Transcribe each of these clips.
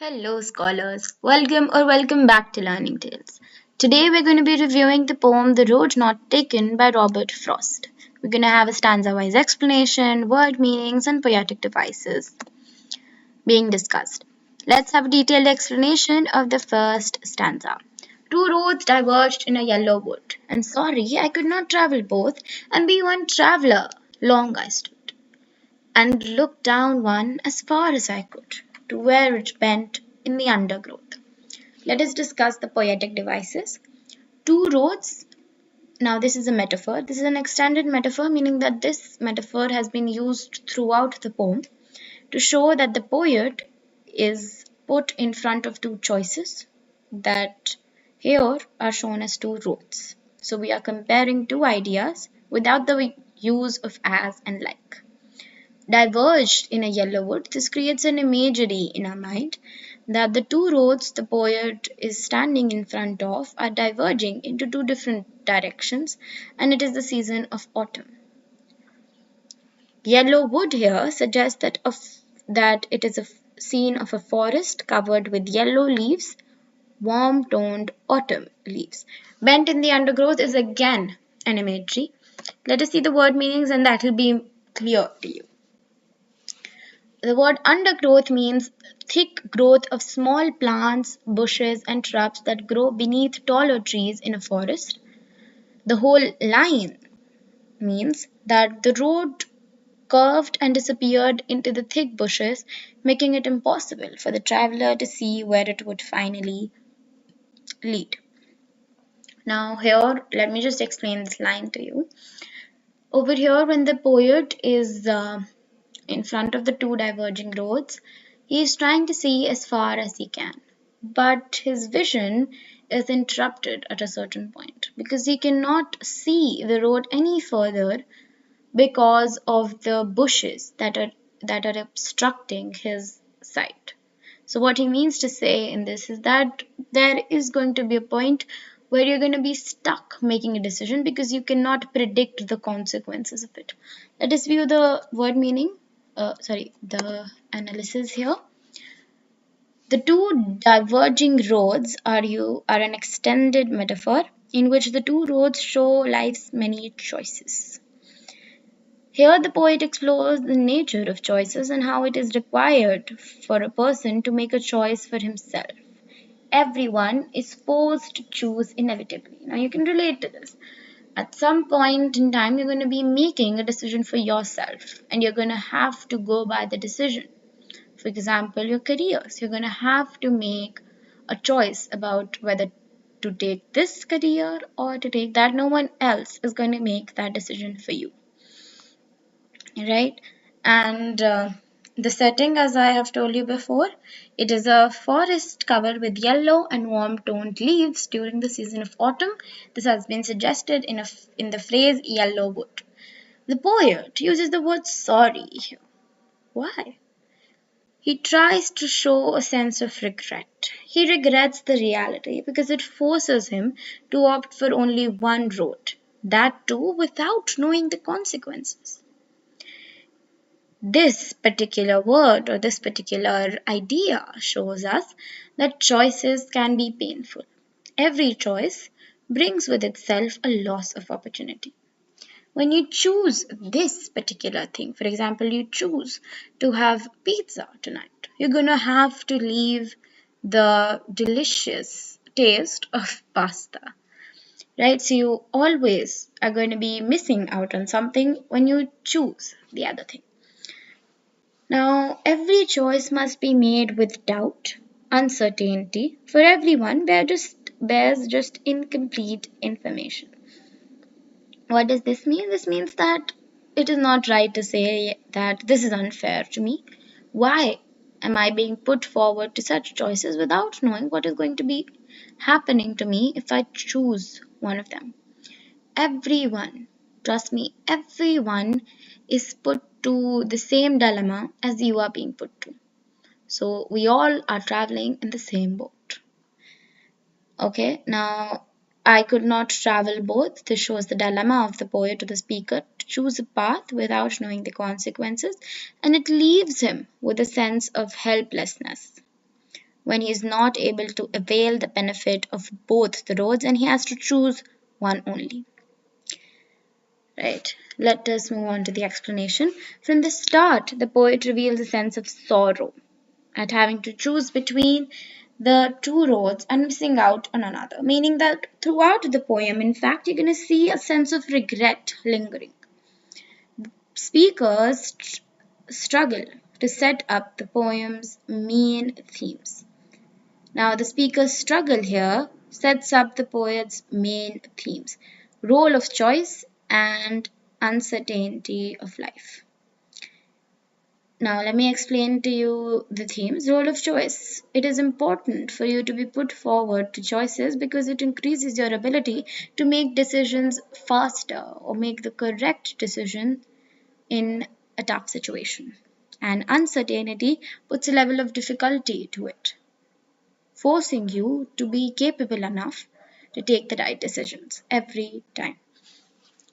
Hello, scholars. Welcome back to Learning Tales. Today, we're going to be reviewing the poem The Road Not Taken by Robert Frost. We're going to have a stanza wise explanation, word meanings, and poetic devices being discussed. Let's have a detailed explanation of the first stanza. Two roads diverged in a yellow wood, and sorry, I could not travel both and be one traveller. Long I stood and looked down one as far as I could, to where it bent in the undergrowth. Let us discuss the poetic devices. Two roads. Now, this is a metaphor. This is an extended metaphor, meaning that this metaphor has been used throughout the poem to show that the poet is put in front of two choices that here are shown as two roads. So, we are comparing two ideas without the use of as and like. Diverged in a yellow wood, this creates an imagery in our mind that the two roads the poet is standing in front of are diverging into two different directions, and it is the season of autumn. Yellow wood here suggests that it is a scene of a forest covered with yellow leaves, warm toned autumn leaves. Bent in the undergrowth is again an imagery. Let us see the word meanings, and that will be clear to you. The word undergrowth means thick growth of small plants, bushes, and shrubs that grow beneath taller trees in a forest. The whole line means that the road curved and disappeared into the thick bushes, making it impossible for the traveler to see where it would finally lead. Now, here, let me just explain this line to you. Over here, when the poet is in front of the two diverging roads, he is trying to see as far as he can. But his vision is interrupted at a certain point because he cannot see the road any further because of the bushes that are obstructing his sight. So what he means to say in this is that there is going to be a point where you're going to be stuck making a decision because you cannot predict the consequences of it. Let us view the word meaning, the analysis here. The two diverging roads are an extended metaphor in which the two roads show life's many choices. Here, the poet explores the nature of choices and how it is required for a person to make a choice for himself. Everyone is forced to choose inevitably. Now, you can relate to this. At some point in time, you're going to be making a decision for yourself, and you're going to have to go by the decision. For example, your careers. You're going to have to make a choice about whether to take this career or to take that. No one else is going to make that decision for you, right? And the setting, as I have told you before, it is a forest covered with yellow and warm toned leaves during the season of autumn. This has been suggested in the phrase yellow wood. The poet uses the word sorry here. Why? He tries to show a sense of regret. He regrets the reality because it forces him to opt for only one road, that too without knowing the consequences. This particular word or this particular idea shows us that choices can be painful. Every choice brings with itself a loss of opportunity. When you choose this particular thing, for example, you choose to have pizza tonight, you're going to have to leave the delicious taste of pasta, right? So you always are going to be missing out on something when you choose the other thing. Now, every choice must be made with doubt, uncertainty. For everyone, bears just incomplete information. What does this mean? This means that it is not right to say that this is unfair to me. Why am I being put forward to such choices without knowing what is going to be happening to me if I choose one of them? Everyone, trust me, everyone is put to the same dilemma as you are being put to. So we all are traveling in the same boat. Okay, now I could not travel both. This shows the dilemma of the poet to the speaker to choose a path without knowing the consequences, and it leaves him with a sense of helplessness. when he is not able to avail the benefit of both the roads and he has to choose one only. Right. Let us move on to the explanation. From the start, the poet reveals a sense of sorrow at having to choose between the two roads and missing out on another, meaning that throughout the poem, in fact, you're going to see a sense of regret lingering. Speakers struggle to set up the poem's main themes. Now, the speaker's struggle here sets up the poet's main themes: role of choice and uncertainty of life. Now, let me explain to you the themes. Role of choice. It is important for you to be put forward to choices because it increases your ability to make decisions faster or make the correct decision in a tough situation. And uncertainty puts a level of difficulty to it, forcing you to be capable enough to take the right decisions every time.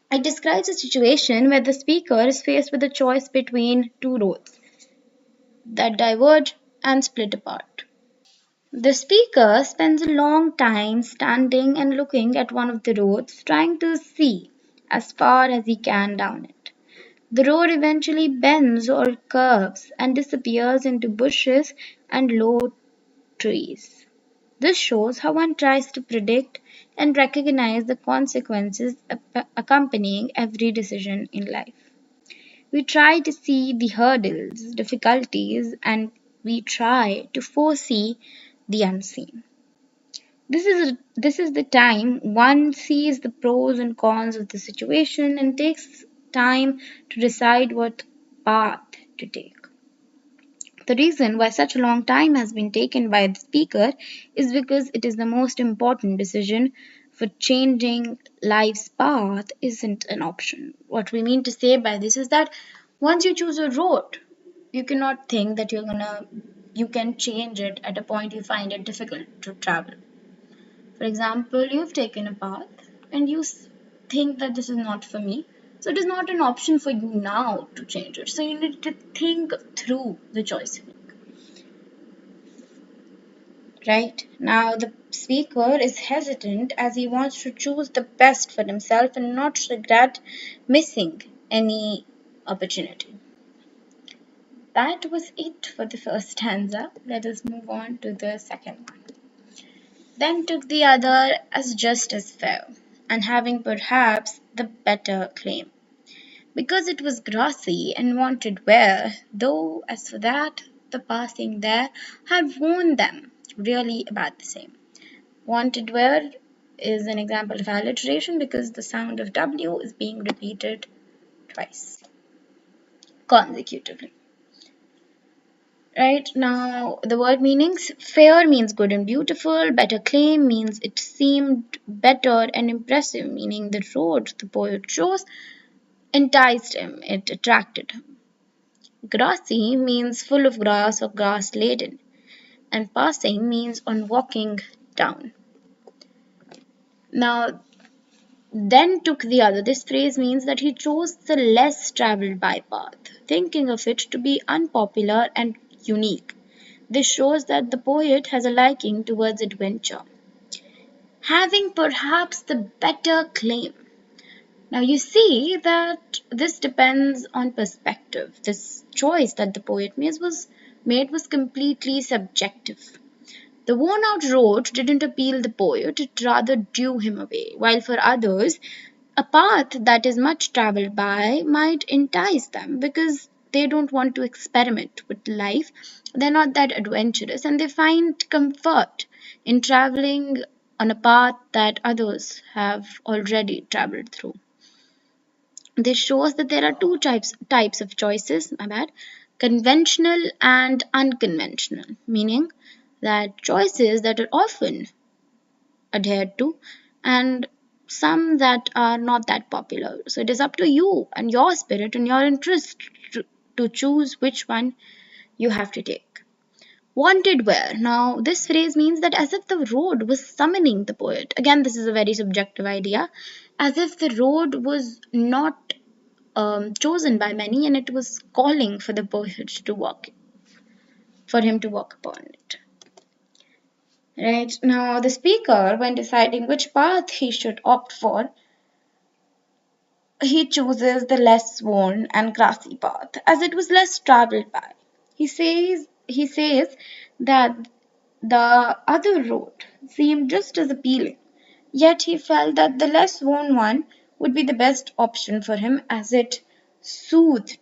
It describes a situation where the speaker is faced with a choice between two roads that diverge and split apart. The speaker spends a long time standing and looking at one of the roads, trying to see as far as he can down it. The road eventually bends or curves and disappears into bushes and low trees. This shows how one tries to predict and recognize the consequences accompanying every decision in life. We try to see the hurdles, difficulties, and we try to foresee the unseen. This is the time one sees the pros and cons of the situation and takes time to decide what path to take. The reason why such a long time has been taken by the speaker is because it is the most important decision, for changing life's path isn't an option. What we mean to say by this is that once you choose a road, you cannot think that you can change it at a point you find it difficult to travel. For example, you've taken a path and think that this is not for me. So it is not an option for you now to change it. So you need to think through the choice. Right? Now the speaker is hesitant as he wants to choose the best for himself and not regret missing any opportunity. That was it for the first stanza. Let us move on to the second one. Then took the other as just as fair, and having perhaps the better claim, because it was grassy and wanted wear, though as for that, the passing there had worn them really about the same. Wanted wear is an example of alliteration because the sound of W is being repeated twice consecutively. Right now, the word meanings: fair means good and beautiful, better claim means it seemed better and impressive, meaning the road the poet chose enticed him, it attracted him. Grassy means full of grass or grass laden, and passing means on walking down. Now, then took the other. This phrase means that he chose the less traveled by path, thinking of it to be unpopular and unique. This shows that the poet has a liking towards adventure, having perhaps the better claim. Now you see that this depends on perspective. This choice that the poet made was completely subjective. The worn out road didn't appeal the poet, it rather drew him away, while for others, a path that is much traveled by might entice them because they don't want to experiment with life. They're not that adventurous and they find comfort in traveling on a path that others have already traveled through. This shows that there are two types of choices, my bad, conventional and unconventional, meaning that choices that are often adhered to and some that are not that popular. So it is up to you and your spirit and your interest to choose which one you have to take. Wanted where? Now, this phrase means that as if the road was summoning the poet. Again, this is a very subjective idea. As if the road was not chosen by many and it was calling for the poet to walk, for him to walk upon it. Right now, the speaker, when deciding which path he should opt for, he chooses the less worn and grassy path, as it was less traveled by. He says that the other road seemed just as appealing, yet he felt that the less worn one would be the best option for him as it soothed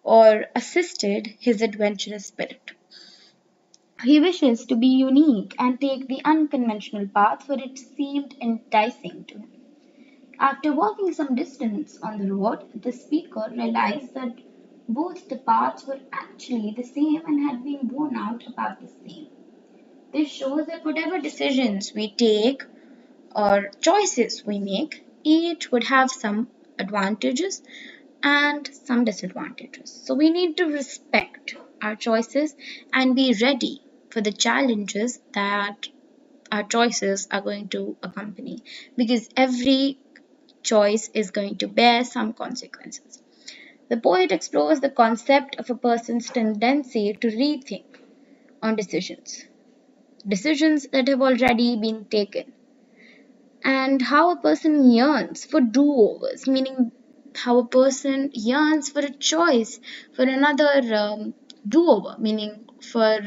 or assisted his adventurous spirit. He wishes to be unique and take the unconventional path, for it seemed enticing to him. After walking some distance on the road, the speaker realized that both the paths were actually the same and had been worn out about the same. This shows that whatever decisions we take or choices we make, each would have some advantages and some disadvantages. So we need to respect our choices and be ready for the challenges that our choices are going to accompany, because every choice is going to bear some consequences. The poet explores the concept of a person's tendency to rethink on decisions that have already been taken, and how a person yearns for do overs, meaning how a person yearns for a choice, for another do over, meaning for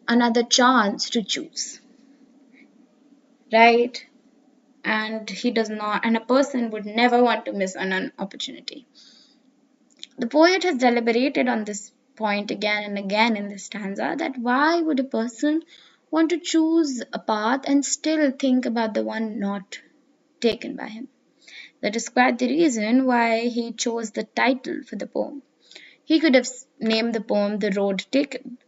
another chance to choose, right? And he does not, and a person would never want to miss an opportunity. The poet has deliberated on this point again and again in this stanza, that why would a person want to choose a path and still think about the one not taken by him? That is quite the reason why he chose the title for the poem. He could have named the poem The Road Taken,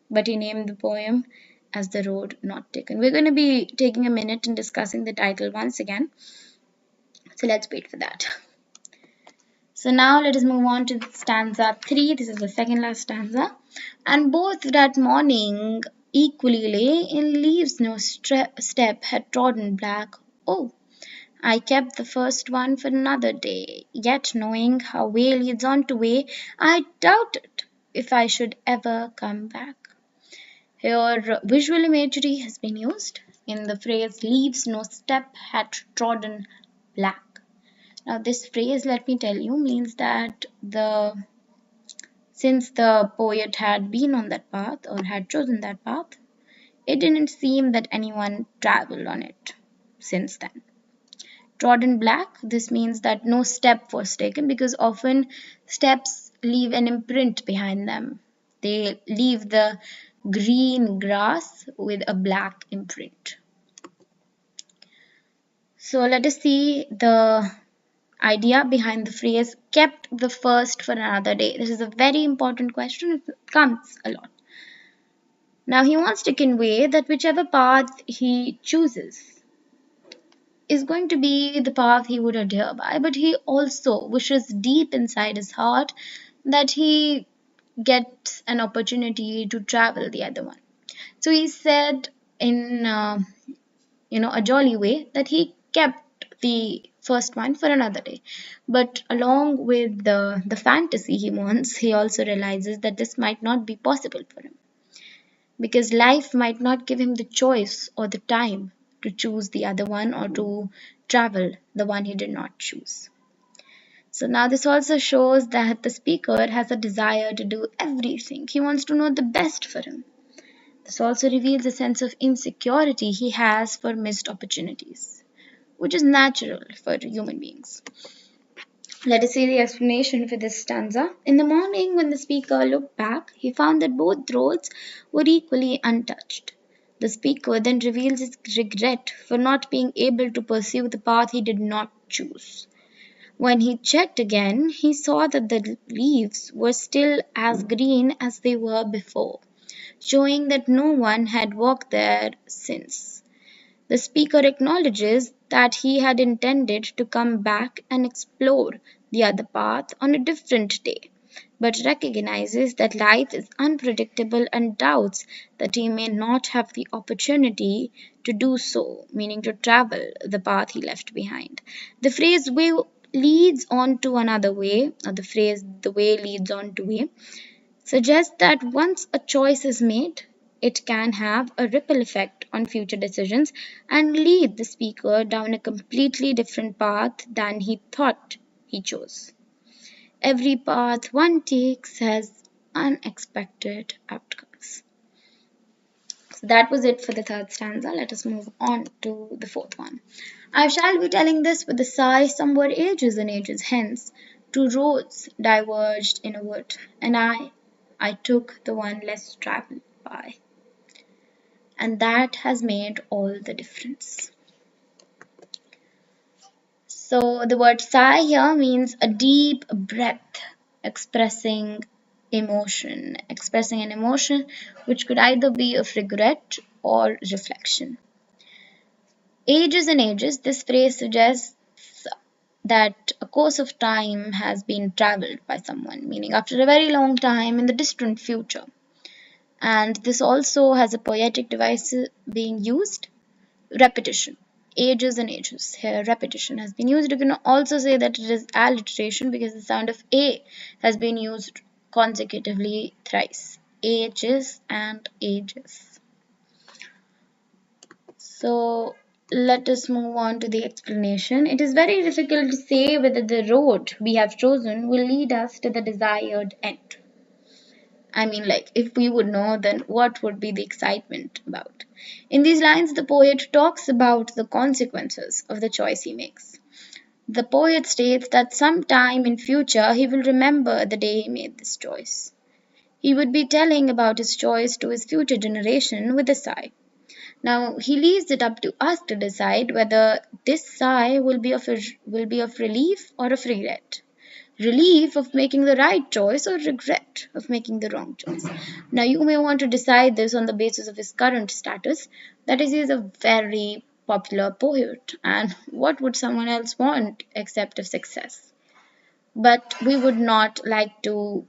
but he named the poem as The Road Not Taken. We're going to be taking a minute and discussing the title once again, so let's wait for that. So now let us move on to stanza 3. This is the second last stanza. And both that morning equally lay in leaves no step had trodden black. Oh, I kept the first one for another day, yet knowing how way leads on to way, I doubted if I should ever come back. Here visual imagery has been used in the phrase leaves no step had trodden black. Now this phrase, let me tell you, means that since the poet had been on that path or had chosen that path, it didn't seem that anyone traveled on it since then. Trodden black, this means that no step was taken, because often steps leave an imprint behind them. They leave the green grass with a black imprint. So let us see the idea behind the phrase kept the first for another day. This is a very important question. It comes a lot. Now he wants to convey that whichever path he chooses is going to be the path he would adhere by, but he also wishes deep inside his heart that he gets an opportunity to travel the other one. So he said in a jolly way that he kept the first one for another day. But along with the fantasy he wants, he also realizes that this might not be possible for him, because life might not give him the choice or the time to choose the other one or to travel the one he did not choose. So now this also shows that the speaker has a desire to do everything. He wants to know the best for him. This also reveals a sense of insecurity he has for missed opportunities, which is natural for human beings. Let us see the explanation for this stanza. In the morning, when the speaker looked back, he found that both roads were equally untouched. The speaker then reveals his regret for not being able to pursue the path he did not choose. When he checked again, he saw that the leaves were still as green as they were before, showing that no one had walked there since. The speaker acknowledges that he had intended to come back and explore the other path on a different day, but recognizes that life is unpredictable and doubts that he may not have the opportunity to do so, meaning to travel the path he left behind. The phrase way leads on to another way, or the phrase the way leads on to way, suggests that once a choice is made, it can have a ripple effect on future decisions and lead the speaker down a completely different path than he thought he chose. Every path one takes has unexpected outcomes. So that was it for the third stanza. Let us move on to the fourth one. I shall be telling this with a sigh somewhere ages and ages hence. Two roads diverged in a wood, and I took the one less travelled by. And that has made all the difference. So the word sigh here means a deep breath expressing an emotion which could either be of regret or reflection. Ages and ages, this phrase suggests that a course of time has been traveled by someone, meaning after a very long time in the distant future. And this also has a poetic device being used, repetition. Ages and ages. Here, repetition has been used. You can also say that it is alliteration because the sound of A has been used consecutively thrice. Ages and ages. So, let us move on to the explanation. It is very difficult to say whether the road we have chosen will lead us to the desired end. I mean, like, if we would know, then what would be the excitement about? In these lines, the poet talks about the consequences of the choice he makes. The poet states that sometime in future he will remember the day he made this choice. He would be telling about his choice to his future generation with a sigh. Now he leaves it up to us to decide whether this sigh will be of relief or of regret. Relief of making the right choice or regret of making the wrong choice. Now you may want to decide this on the basis of his current status, that is, he is a very popular poet, and what would someone else want except of success? But we would not like to,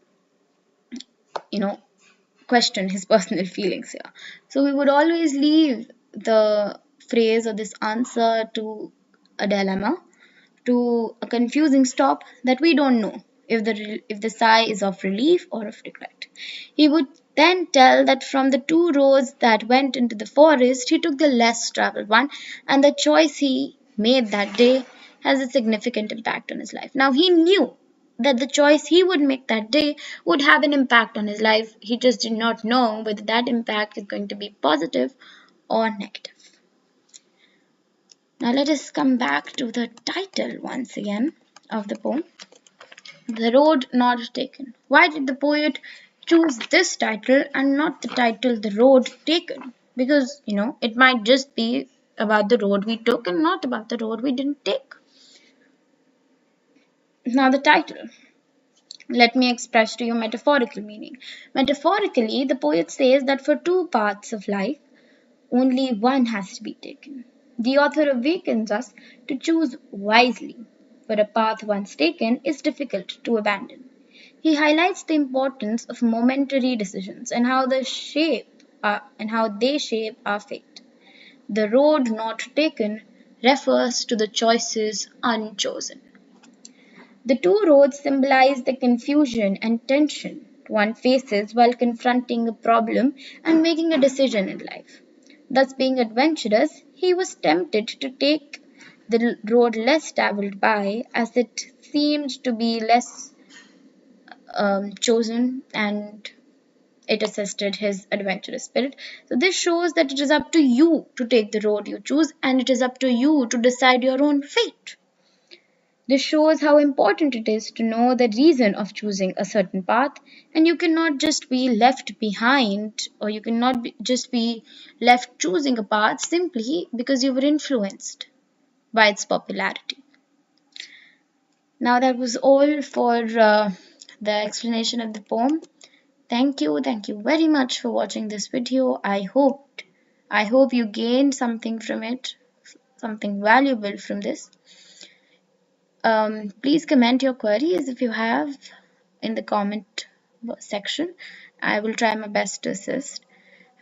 you know, question his personal feelings here. So we would always leave the phrase or this answer to a dilemma, to a confusing stop that we don't know if the sigh is of relief or of regret. He would then tell that from the two roads that went into the forest, he took the less traveled one, and the choice he made that day has a significant impact on his life. Now he knew that the choice he would make that day would have an impact on his life. He just did not know whether that impact is going to be positive or negative. Now let us come back to the title once again of the poem, The Road Not Taken. Why did the poet choose this title and not the title The Road Taken? Because, it might just be about the road we took and not about the road we didn't take. Now the title. Let me express to you metaphorical meaning. Metaphorically, the poet says that for two paths of life, only one has to be taken. The author awakens us to choose wisely, for a path once taken is difficult to abandon. He highlights the importance of momentary decisions and how they shape our fate. The road not taken refers to the choices unchosen. The two roads symbolize the confusion and tension one faces while confronting a problem and making a decision in life. Thus, being adventurous, he was tempted to take the road less travelled by, as it seemed to be less chosen, and it assisted his adventurous spirit. So, this shows that it is up to you to take the road you choose, and it is up to you to decide your own fate. This shows how important it is to know the reason of choosing a certain path, and you cannot just be left behind, or you cannot just be left choosing a path simply because you were influenced by its popularity. Now, that was all for the explanation of the poem. Thank you very much for watching this video. I hope you gained something from it, something valuable from this. Please comment your queries if you have in the comment section. I will try my best to assist.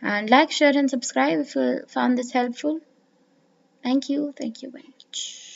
And like, share, and subscribe if you found this helpful. Thank you very much.